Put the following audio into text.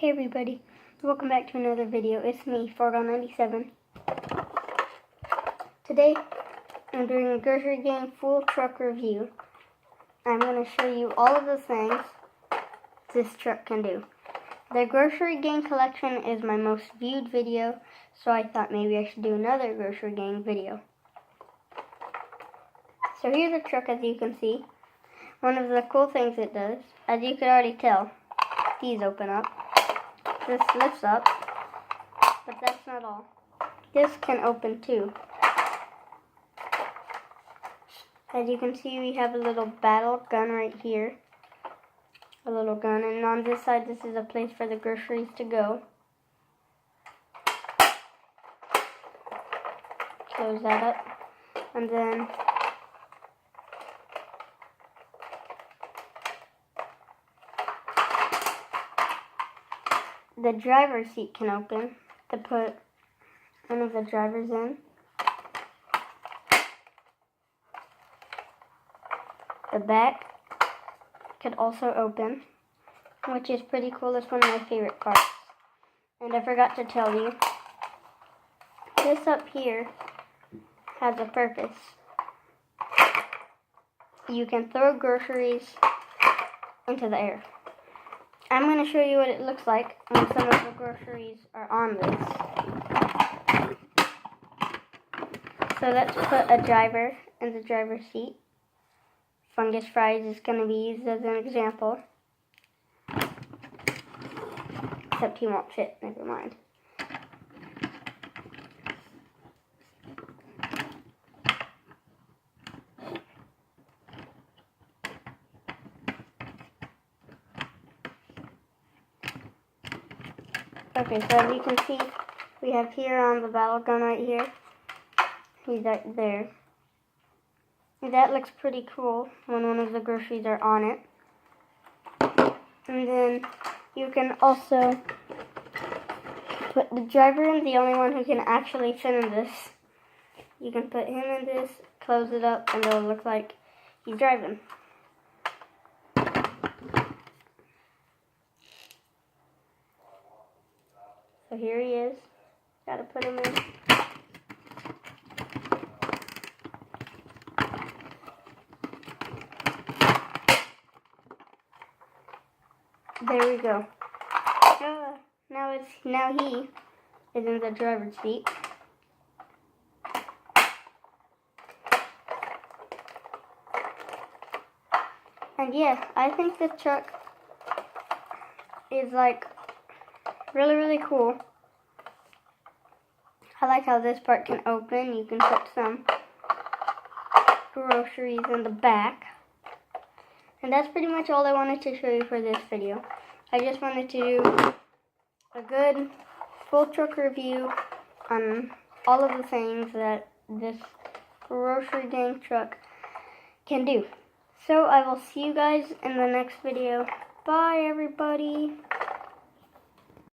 Hey everybody, welcome back to another video. It's me, Fargo97. Today, I'm doing a grocery gang full truck review. I'm going to show you all of the things this truck can do. The grocery gang collection is my most viewed video, so I thought maybe I should do another grocery gang video. So here's the truck, as you can see. One of the cool things it does, as you could already tell, these open up. This lifts up, but that's not all. This can open too. As you can see, we have a little battle gun right here. A little gun, and on this side, this is a place for the groceries to go. Close that up, and then the driver's seat can open to put one of the drivers in. The back could also open, which is pretty cool. It's one of my favorite parts. And I forgot to tell you, this up here has a purpose. You can throw groceries into the air. I'm going to show you what it looks like when some of the groceries are on this. So let's put a driver in the driver's seat. Fungus fries is going to be used as an example. Except he won't fit, never mind. Okay, so as you can see, we have here on the battle gun right here. He's right there. That looks pretty cool when one of the groceries are on it. And then you can also put the driver in, the only one who can actually fit in this. You can put him in this, close it up, and it'll look like he's driving. So here he is. Gotta put him in. There we go. Now he is in the driver's seat. And yeah, I think this truck is like really cool. I like how this part can open. You can put some groceries in the back. And that's pretty much all I wanted to show you for this video. I just wanted to do a good full truck review on all of the things that this grocery gang truck can do. So I will see you guys in the next video. Bye everybody.